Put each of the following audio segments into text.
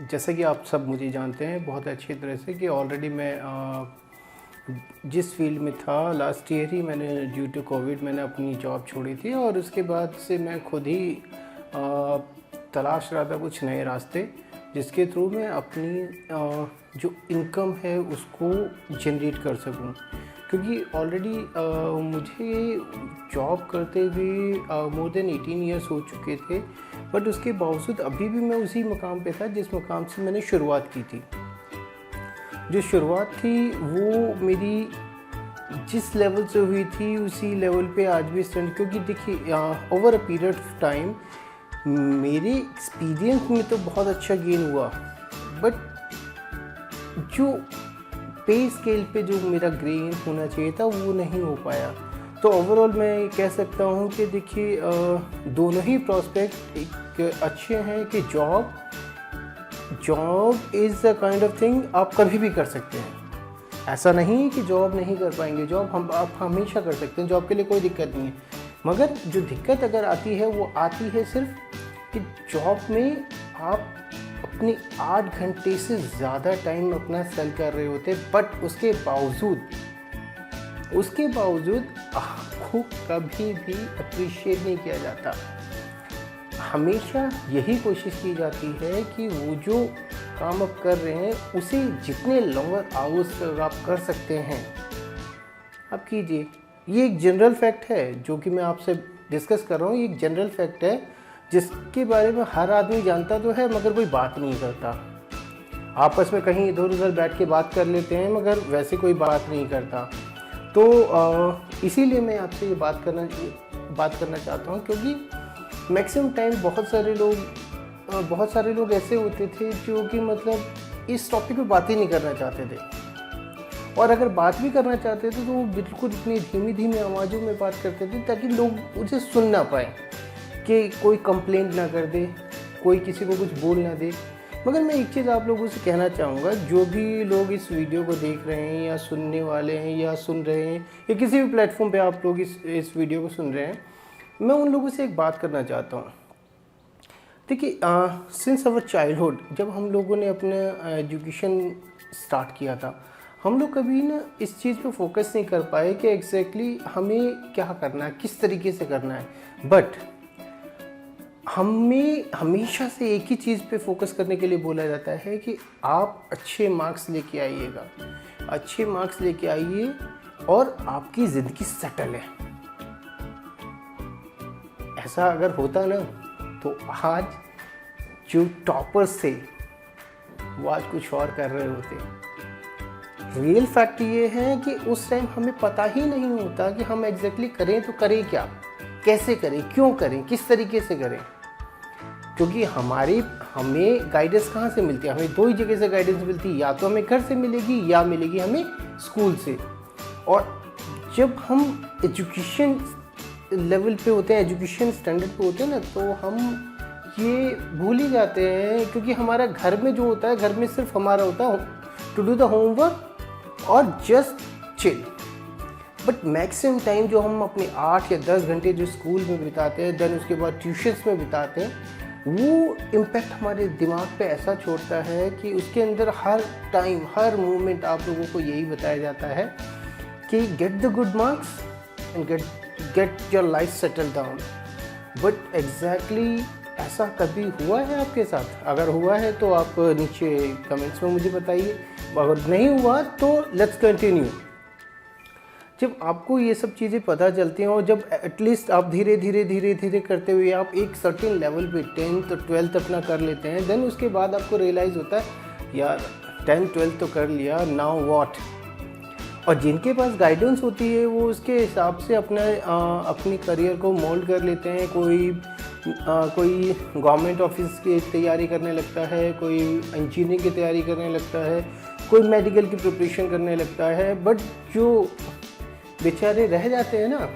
जैसा कि आप सब मुझे जानते हैं बहुत अच्छी तरह से कि ऑलरेडी मैं जिस फील्ड में था लास्ट ईयर ही मैंने ड्यू टू कोविड मैंने अपनी जॉब छोड़ी थी और उसके बाद से मैं खुद ही तलाश रहा था कुछ नए रास्ते जिसके थ्रू मैं अपनी जो इनकम है उसको जनरेट कर सकूं, क्योंकि ऑलरेडी मुझे जॉब करते हुए मोर देन 18 ईयर्स हो चुके थे। बट उसके बावजूद अभी भी मैं उसी मकाम पे था जिस मकाम से मैंने शुरुआत की थी। जो शुरुआत थी वो मेरी जिस लेवल से हुई थी उसी लेवल पे आज भी स्टैंड, क्योंकि देखिए over a period of time मेरे एक्सपीरियंस में तो बहुत अच्छा गेन हुआ, बट जो पे स्केल पे जो मेरा गेन होना चाहिए था वो नहीं हो पाया। तो ओवरऑल मैं कह सकता हूँ कि देखिए दोनों ही प्रोस्पेक्ट एक अच्छे हैं कि job is a kind of thing आप कभी भी कर सकते हैं। ऐसा नहीं कि जॉब नहीं कर पाएंगे, जॉब आप हमेशा कर सकते हैं, जॉब के लिए कोई दिक्कत नहीं है। मगर जो दिक्कत अगर आती है वो आती है सिर्फ कि जॉब में आप अपने 8 घंटे से ज़्यादा टाइम अपना सेल कर रहे होते, बट उसके बावजूद आपको कभी भी अप्रिशिएट नहीं किया जाता। हमेशा यही कोशिश की जाती है कि वो जो काम आप कर रहे हैं उसे जितने लॉन्गर आवर्स आप कर सकते हैं आप कीजिए। ये एक जनरल फैक्ट है जो कि मैं आपसे डिस्कस कर रहा हूँ। ये एक जनरल फैक्ट है जिसके बारे में हर आदमी जानता तो है मगर कोई बात नहीं करता। आपस में कहीं इधर उधर बैठ के बात कर लेते हैं मगर वैसे कोई बात नहीं करता। तो इसीलिए मैं आपसे ये बात करना चाहता हूँ, क्योंकि मैक्सिमम टाइम बहुत सारे लोग ऐसे होते थे जो कि मतलब इस टॉपिक पे बात ही नहीं करना चाहते थे, और अगर बात भी करना चाहते थे तो वो बिल्कुल इतनी धीमी आवाज़ों में बात करते थे ताकि लोग उसे सुन ना पाए, कि कोई कंप्लेंट ना कर दे, कोई किसी को कुछ बोल ना दे। मगर मैं एक चीज़ आप लोगों से कहना चाहूँगा, जो भी लोग इस वीडियो को देख रहे हैं या सुनने वाले हैं या सुन रहे हैं या किसी भी प्लेटफॉर्म पे आप लोग इस वीडियो को सुन रहे हैं, मैं उन लोगों से एक बात करना चाहता हूँ। देखिए सिंस अवर चाइल्डहुड जब हम लोगों ने अपना एजुकेशन स्टार्ट किया था, हम लोग कभी ना इस चीज़ पे फोकस नहीं कर पाए कि एग्जैक्टली हमें क्या करना है, किस तरीके से करना है। बट हमें हमेशा से एक ही चीज़ पे फोकस करने के लिए बोला जाता है कि आप अच्छे मार्क्स लेके आइए और आपकी ज़िंदगी सेटल है। ऐसा अगर होता ना तो आज जो टॉपर्स थे वो आज कुछ और कर रहे होते। रियल फैक्ट ये है कि उस टाइम हमें पता ही नहीं होता कि हम एग्जैक्टली करें तो करें क्या, कैसे करें, क्यों करें, किस तरीके से करें। क्योंकि हमें गाइडेंस कहाँ से मिलती है? हमें दो ही जगह से गाइडेंस मिलती है, या तो हमें घर से मिलेगी या मिलेगी हमें स्कूल से। और जब हम एजुकेशन लेवल पे होते हैं, एजुकेशन स्टैंडर्ड पे होते हैं ना, तो हम ये भूल ही जाते हैं, क्योंकि हमारा घर में जो होता है, घर में सिर्फ हमारा होता है टू डू द होमवर्क और just chill. But maximum time जो हम अपने 8 या 10 घंटे जो स्कूल में बिताते हैं, देन उसके बाद ट्यूशन्स में बिताते हैं, वो इम्पैक्ट हमारे दिमाग पे ऐसा छोड़ता है कि उसके अंदर हर टाइम हर मोमेंट आप लोगों को यही बताया जाता है कि get the good marks and get your life settle down. But exactly ऐसा कभी हुआ है आपके साथ? अगर हुआ है तो आप नीचे कमेंट्स में मुझे बताइए, अगर नहीं हुआ तो लेट्स कंटिन्यू। जब आपको ये सब चीज़ें पता चलती हैं और जब एटलीस्ट आप धीरे धीरे करते हुए आप एक सर्टेन लेवल पे 10th और 12th अपना कर लेते हैं, देन उसके बाद आपको रियलाइज़ होता है यार 10th 12th तो कर लिया, नाउ व्हाट। और जिनके पास गाइडेंस होती है वो उसके हिसाब से अपनी करियर को मोल्ड कर लेते हैं। कोई गवर्नमेंट ऑफिस की तैयारी करने लगता है, कोई इंजीनियरिंग की तैयारी करने लगता है, कोई मेडिकल की प्रिपरेशन करने लगता है। बट जो बेचारे रह जाते हैं ना,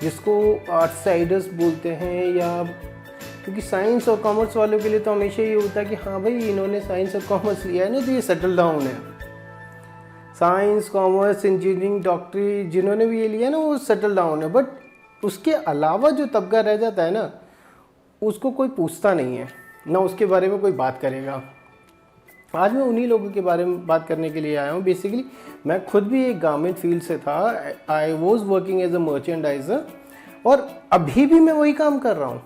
जिसको आउटसाइडर्स बोलते हैं, या क्योंकि साइंस और कॉमर्स वालों के लिए तो हमेशा ये होता है कि हाँ भाई इन्होंने साइंस और कॉमर्स लिया है ना तो ये सेटल डाउन है। साइंस, कॉमर्स, इंजीनियरिंग, डॉक्टरी जिन्होंने भी ये लिया ना वो सेटल डाउन है। बट उसके अलावा जो तबका रह जाता है ना उसको कोई पूछता नहीं है। ना उसके बारे में कोई बात करेगा। आज मैं उन्हीं लोगों के बारे में बात करने के लिए आया हूँ। बेसिकली मैं खुद भी एक गारमेंट फील्ड से था। I was working as a merchandiser और अभी भी मैं वही काम कर रहा हूँ।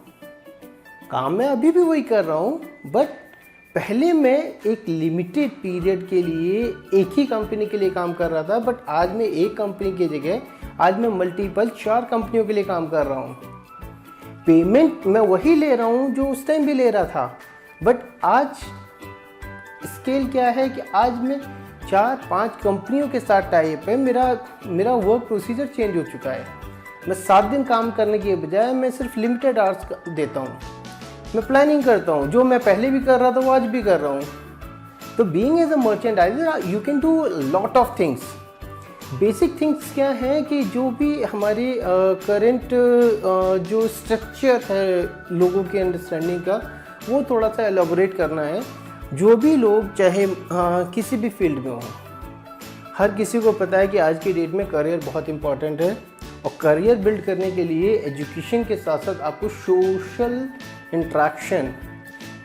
काम मैं अभी भी वही कर रहा हूँ, बट पहले मैं एक लिमिटेड पीरियड के लिए एक ही कंपनी के लिए काम कर रहा था, बट आज मैं एक कंपनी की जगह आज मैं मल्टीपल 4 कंपनियों के लिए काम कर रहा हूँ। पेमेंट मैं वही ले रहा हूँ जो उस टाइम भी ले रहा था, बट आज स्केल क्या है कि आज मैं 4-5 कंपनियों के साथ टाइप है। मेरा वर्क प्रोसीजर चेंज हो चुका है। मैं 7 दिन काम करने के बजाय मैं सिर्फ लिमिटेड आवर्स देता हूँ। मैं प्लानिंग करता हूँ, जो मैं पहले भी कर रहा था वो आज भी कर रहा हूँ। तो being as a merchandiser you can do lot of things. Basic things क्या है कि जो भी हमारे करंट जो स्ट्रक्चर है लोगों के अंडरस्टैंडिंग का, वो थोड़ा सा एलाबोरेट करना है। जो भी लोग चाहे किसी भी फील्ड में हो, हर किसी को पता है कि आज की डेट में करियर बहुत इंपॉर्टेंट है, और करियर बिल्ड करने के लिए एजुकेशन के साथ साथ आपको सोशल इंट्रैक्शन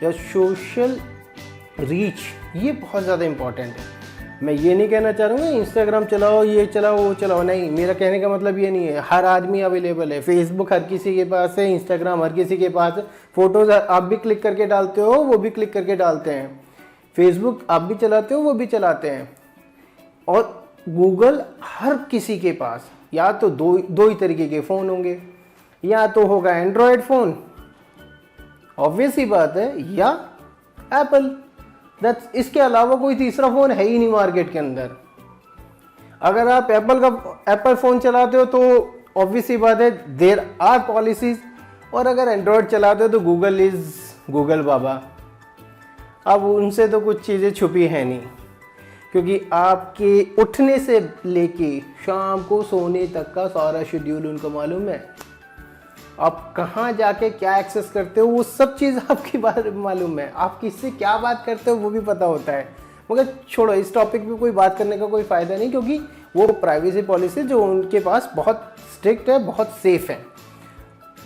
या सोशल रीच, ये बहुत ज़्यादा इम्पॉर्टेंट है। मैं ये नहीं कहना चाह रहा हूँ इंस्टाग्राम चलाओ, ये चलाओ, वो चलाओ, नहीं, मेरा कहने का मतलब ये नहीं है। हर आदमी अवेलेबल है, फेसबुक हर किसी के पास है, इंस्टाग्राम हर किसी के पास है, फ़ोटोज़ आप भी क्लिक करके डालते हो, वो भी क्लिक करके डालते हैं। फेसबुक आप भी चलाते हो, वो भी चलाते हैं। और गूगल हर किसी के पास, या तो दो ही तरीके के फ़ोन होंगे, या तो होगा एंड्रॉयड फ़ोन, ऑब्वियस ही बात है, या एप्पल। इसके अलावा कोई तीसरा फ़ोन है ही नहीं मार्केट के अंदर। अगर आप एप्पल फ़ोन चलाते हो तो ऑब्वियस ही बात है देयर आर पॉलिसीज़, और अगर एंड्रॉयड चलाते हो तो गूगल इज़ गूगल बाबा। अब उनसे तो कुछ चीज़ें छुपी हैं नहीं, क्योंकि आपके उठने से लेके शाम को सोने तक का सारा शेड्यूल उनको मालूम है। आप कहाँ जाके क्या एक्सेस करते हो वो सब चीज़ आपके बारे में मालूम है। आप किससे क्या बात करते हो वो भी पता होता है। मगर छोड़ो, इस टॉपिक पे कोई बात करने का कोई फ़ायदा नहीं, क्योंकि वो प्राइवेसी पॉलिसी जो उनके पास बहुत स्ट्रिक्ट है, बहुत सेफ़ है।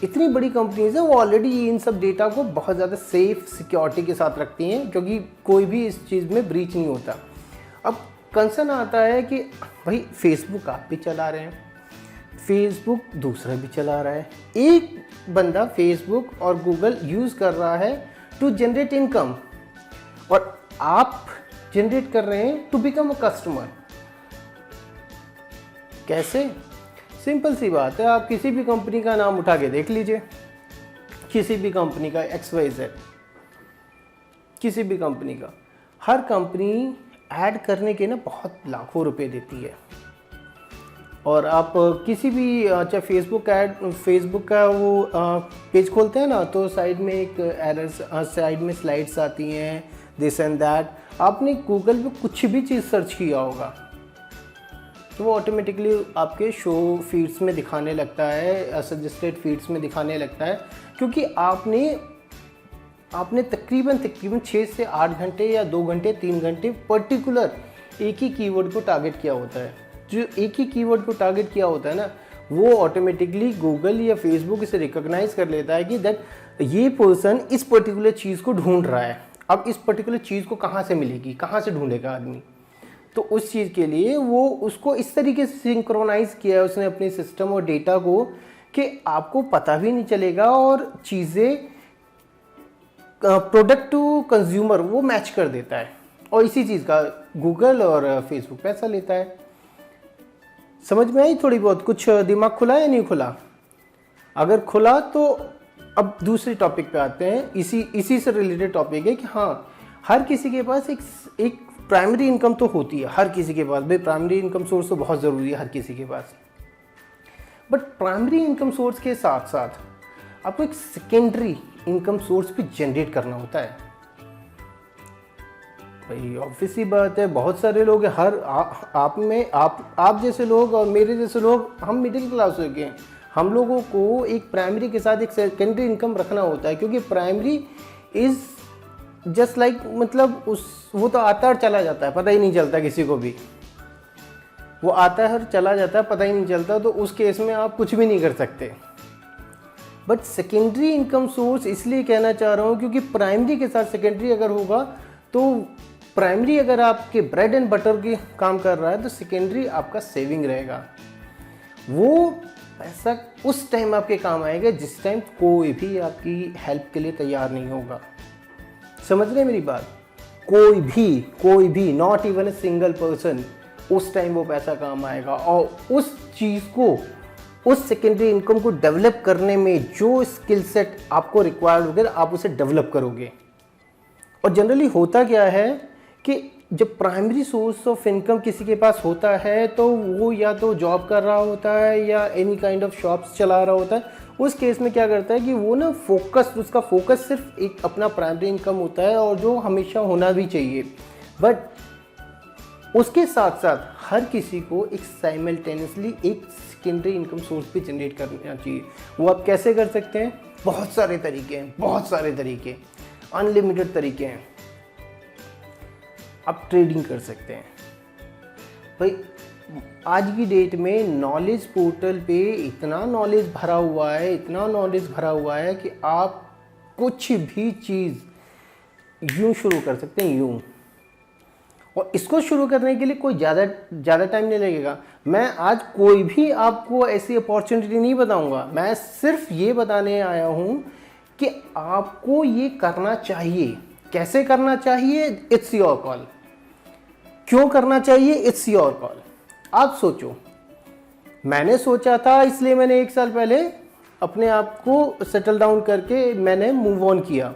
इतनी बड़ी कंपनीज है, वो ऑलरेडी इन सब डेटा को बहुत ज़्यादा सेफ सिक्योरिटी के साथ रखती हैं, क्योंकि कोई भी इस चीज़ में ब्रीच नहीं होता। अब कंसर्न आता है कि भाई फेसबुक आप भी चला रहे हैं, फेसबुक दूसरा भी चला रहा है, एक बंदा फेसबुक और गूगल यूज़ कर रहा है टू जनरेट इनकम, और आप जनरेट कर रहे हैं टू बिकम अ कस्टमर। कैसे? सिंपल सी बात है, आप किसी भी कंपनी का नाम उठा के देख लीजिए, किसी भी कंपनी का XYZ, किसी भी कंपनी का, हर कंपनी ऐड करने के ना बहुत लाखों रुपए देती है। और आप किसी भी चाहे फेसबुक का वो पेज खोलते हैं ना, तो साइड में एक एरर्स, साइड में स्लाइड्स आती हैं, दिस एंड दैट। आपने गूगल पे कुछ भी चीज़ सर्च किया होगा तो वो ऑटोमेटिकली आपके शो फीड्स में दिखाने लगता है, सजेस्टेड फीड्स में दिखाने लगता है, क्योंकि आपने तकरीबन 6 से 8 घंटे या 2 घंटे 3 घंटे पर्टिकुलर एक ही कीवर्ड को टारगेट किया होता है। जो एक ही कीवर्ड को टारगेट किया होता है ना, वो ऑटोमेटिकली गूगल या फेसबुक इसे रिकॉग्नाइज कर लेता है कि दैट ये पर्सन इस पर्टिकुलर चीज़ को ढूंढ रहा है। अब इस पर्टिकुलर चीज़ को कहाँ से मिलेगी, कहाँ से ढूंढेगा आदमी, तो उस चीज़ के लिए वो उसको इस तरीके से सिंक्रोनाइज़ किया है उसने अपने सिस्टम और डेटा को, कि आपको पता भी नहीं चलेगा, और चीज़ें प्रोडक्ट टू कंज्यूमर वो मैच कर देता है, और इसी चीज़ का गूगल और फेसबुक पैसा लेता है। समझ में आई थोड़ी बहुत? कुछ दिमाग खुला या नहीं खुला? अगर खुला तो अब दूसरे टॉपिक पे आते हैं। इसी से रिलेटेड टॉपिक है कि हाँ, हर किसी के पास एक प्राइमरी इनकम तो होती है, हर किसी के पास। भाई प्राइमरी इनकम सोर्स तो बहुत ज़रूरी है हर किसी के पास, बट प्राइमरी इनकम सोर्स के साथ साथ आपको एक सेकेंडरी इनकम सोर्स भी जनरेट करना होता है। भाई ऑब्वियस ही बात है, बहुत सारे लोग आप जैसे लोग और मेरे जैसे लोग, हम मिडिल क्लास हो गए हैं, हम लोगों को एक प्राइमरी के साथ एक सेकेंडरी इनकम रखना होता है, क्योंकि प्राइमरी इज़ जस्ट लाइक, मतलब वो तो आता है और चला जाता है, पता ही नहीं चलता किसी को भी। वो आता है और चला जाता है, पता ही नहीं चलता, तो उस केस में आप कुछ भी नहीं कर सकते। बट सेकेंडरी इनकम सोर्स इसलिए कहना चाह रहा हूँ क्योंकि प्राइमरी के साथ सेकेंडरी अगर होगा तो प्राइमरी अगर आपके ब्रेड एंड बटर के काम कर रहा है तो सेकेंडरी आपका सेविंग रहेगा। वो पैसा उस टाइम आपके काम आएगा जिस टाइम कोई भी आपकी हेल्प के लिए तैयार नहीं होगा। समझ रहे मेरी बात? कोई भी not even a single person, उस टाइम वो पैसा काम आएगा। और उस चीज़ को, उस सेकेंडरी इनकम को डेवलप करने में जो स्किल सेट आपको रिक्वायर्ड होगा आप उसे डेवलप करोगे। और जनरली होता क्या है कि जब प्राइमरी सोर्स ऑफ इनकम किसी के पास होता है तो वो या तो जॉब कर रहा होता है या एनी काइंड ऑफ शॉप्स चला रहा होता है। उस केस में क्या करता है कि वो ना उसका फोकस सिर्फ एक अपना प्राइमरी इनकम होता है और जो हमेशा होना भी चाहिए। बट उसके साथ साथ हर किसी को एक साइमल्टेनियसली एक सेकेंडरी इनकम सोर्स भी जनरेट करना चाहिए। वो आप कैसे कर सकते हैं? बहुत सारे तरीके, अनलिमिटेड तरीके हैं। आप ट्रेडिंग कर सकते हैं। भाई आज की डेट में नॉलेज पोर्टल पे इतना नॉलेज भरा हुआ है कि आप कुछ भी चीज़ यूँ शुरू कर सकते हैं, यूँ। और इसको शुरू करने के लिए कोई ज़्यादा टाइम नहीं लगेगा। मैं आज कोई भी आपको ऐसी अपॉर्चुनिटी नहीं बताऊंगा, मैं सिर्फ ये बताने आया हूँ कि आपको ये करना चाहिए। कैसे करना चाहिए? It's your call. क्यों करना चाहिए? It's your call. आप सोचो। मैंने सोचा था इसलिए मैंने 1 साल पहले अपने आप को सेटल डाउन करके मैंने मूव ऑन किया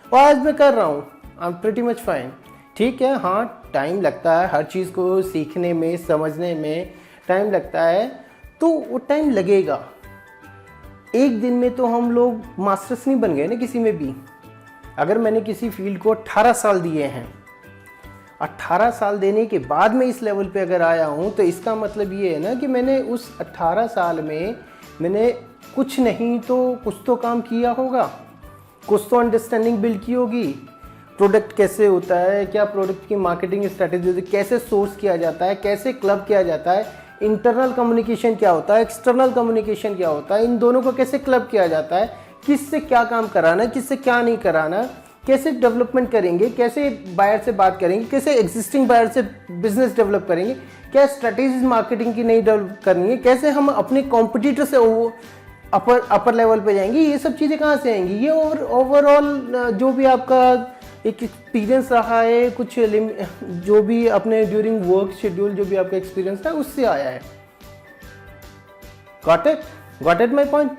और आज मैं कर रहा हूँ। I am pretty much fine. ठीक है, हाँ टाइम लगता है हर चीज़ को सीखने में, समझने में टाइम लगता है, तो वो टाइम लगेगा। एक दिन में तो हम लोग मास्टर्स नहीं बन गए ना किसी में भी। अगर मैंने किसी फील्ड को 18 साल दिए हैं, 18 साल देने के बाद मैं इस लेवल पे अगर आया हूँ तो इसका मतलब ये है ना कि मैंने उस 18 साल में मैंने कुछ नहीं तो कुछ तो काम किया होगा, कुछ तो अंडरस्टैंडिंग बिल्ड की होगी। प्रोडक्ट कैसे होता है, क्या प्रोडक्ट की मार्केटिंग स्ट्रैटेजी होती है, कैसे सोर्स किया जाता है, कैसे क्लब किया जाता है, इंटरनल कम्युनिकेशन क्या होता है, एक्सटर्नल कम्युनिकेशन क्या होता है, इन दोनों को कैसे क्लब किया जाता है, किससे क्या काम कराना, किससे क्या नहीं कराना, कैसे डेवलपमेंट करेंगे, कैसे बायर से बात करेंगे, कैसे एग्जिस्टिंग बायर से बिजनेस डेवलप करेंगे, क्या स्ट्रैटेजीज मार्केटिंग की नहीं डेवलप करनी है, कैसे हम अपने कॉम्पिटिटर से अपर लेवल पे जाएंगे। ये सब चीज़ें कहाँ से आएंगी? ये ओवरऑल जो भी आपका एक एक्सपीरियंस रहा है, कुछ जो भी अपने ड्यूरिंग वर्क शेड्यूल जो भी आपका एक्सपीरियंस था उससे आया है। Got it my point?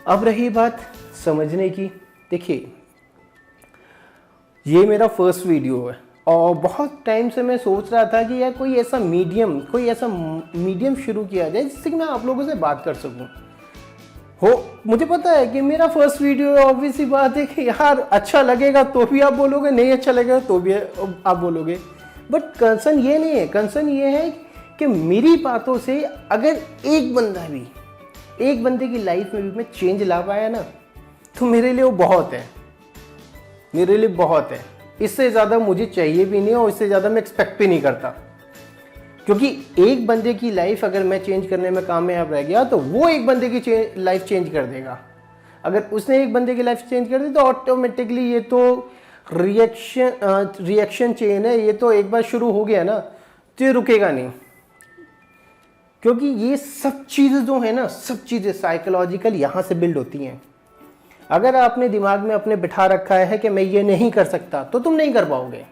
अब रही बात समझने की। देखिए ये मेरा फर्स्ट वीडियो है और बहुत टाइम से मैं सोच रहा था कि यार कोई ऐसा मीडियम शुरू किया जाए जिससे कि मैं आप लोगों से बात कर सकूं। मुझे पता है कि मेरा फर्स्ट वीडियो है, ऑब्वियस सी बात है कि यार अच्छा लगेगा तो भी आप बोलोगे, नहीं अच्छा लगेगा तो भी आप बोलोगे। बट कंसर्न ये नहीं है, कंसर्न ये है कि मेरी बातों से अगर एक बंदे की लाइफ में भी मैं चेंज ला पाया ना तो मेरे लिए वो बहुत है, मेरे लिए बहुत है। इससे ज़्यादा मुझे चाहिए भी नहीं और इससे ज़्यादा मैं एक्सपेक्ट भी नहीं करता, क्योंकि एक बंदे की लाइफ अगर मैं चेंज करने में कामयाब रह गया तो वो एक बंदे की लाइफ चेंज कर देगा। अगर उसने एक बंदे की लाइफ चेंज कर दी तो ऑटोमेटिकली ये तो रिएक्शन चेन है, ये तो एक बार शुरू हो गया ना तो ये रुकेगा नहीं। क्योंकि ये सब चीज़ें जो है ना, सब चीज़ें साइकोलॉजिकल यहाँ से बिल्ड होती हैं। अगर आपने दिमाग में अपने बिठा रखा है कि मैं ये नहीं कर सकता तो तुम नहीं कर पाओगे।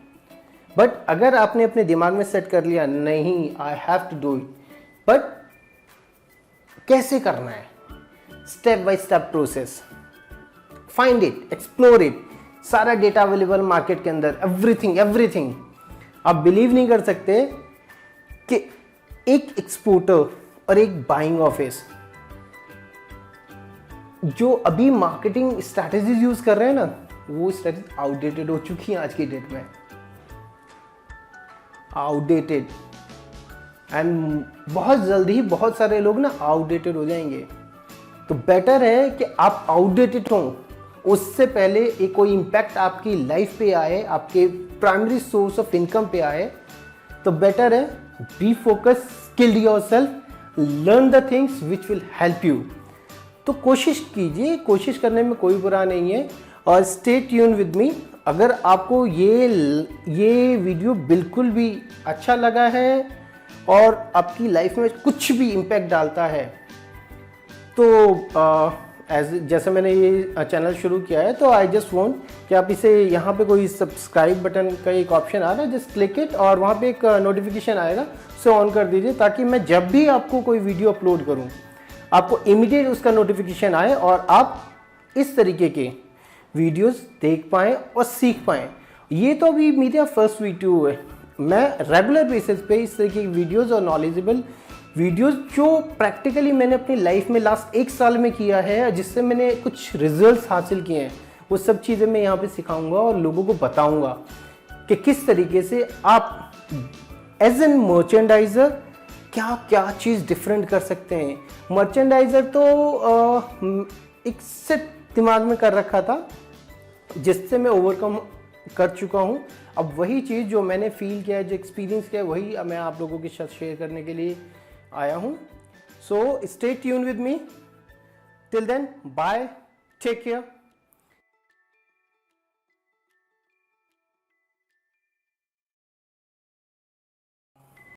बट अगर आपने अपने दिमाग में सेट कर लिया नहीं, I have to do it, but कैसे करना है, step by step process, find it, explore it, सारा डेटा अवेलेबल मार्केट के अंदर, एवरीथिंग। आप बिलीव नहीं कर सकते कि एक एक्सपोर्टर और एक बाइंग ऑफिस जो अभी मार्केटिंग स्ट्रैटेजीज यूज कर रहे हैं ना, वो स्ट्रैटेजी आउटडेटेड हो चुकी है आज की डेट में, आउटडेटेड। एंड बहुत जल्दी बहुत सारे लोग ना आउटडेटेड हो जाएंगे। तो बेटर है कि आप आउटडेटेड हो, उससे पहले एक कोई इम्पैक्ट आपकी लाइफ पे आए, आपके प्राइमरी सोर्स ऑफ इनकम पे आए, तो बेटर है B focus, skilled yourself, learn the things which will help you. तो कोशिश कीजिए, कोशिश करने में कोई बुरा नहीं है। और स्टे ट्यून विद मी। अगर आपको ये वीडियो बिल्कुल भी अच्छा लगा है और आपकी लाइफ में कुछ भी इम्पैक्ट डालता है, तो जैसे मैंने ये चैनल शुरू किया है, तो आई जस्ट वांट कि आप इसे, यहाँ पे कोई सब्सक्राइब बटन का एक ऑप्शन आ रहा है, जस्ट क्लिक इट, और वहाँ पे एक नोटिफिकेशन आएगा, उसे ऑन कर दीजिए, ताकि मैं जब भी आपको कोई वीडियो अपलोड करूँ आपको इमीडिएट उसका नोटिफिकेशन आए और आप इस तरीके के वीडियोस देख पाएँ और सीख पाएँ। ये तो अभी मेरा फर्स्ट वीडियो है, मैं रेगुलर बेसिस पे इस तरीके की वीडियोस और नॉलेजेबल वीडियोस जो प्रैक्टिकली मैंने अपनी लाइफ में लास्ट 1 साल में किया है, जिससे मैंने कुछ रिजल्ट्स हासिल किए हैं, वो सब चीज़ें मैं यहाँ पे सिखाऊंगा और लोगों को बताऊंगा कि किस तरीके से आप एज एन मर्चेंडाइज़र क्या क्या चीज़ डिफरेंट कर सकते हैं। मर्चेंडाइज़र तो एक सेट दिमाग में कर रखा था, जिससे मैं ओवरकम कर चुका हूँ। अब वही चीज़ जो मैंने फील किया है, जो एक्सपीरियंस किया है, वही मैं आप लोगों के साथ शेयर करने के लिए आया हूँ। So stay tune with me. Till then, bye, take care.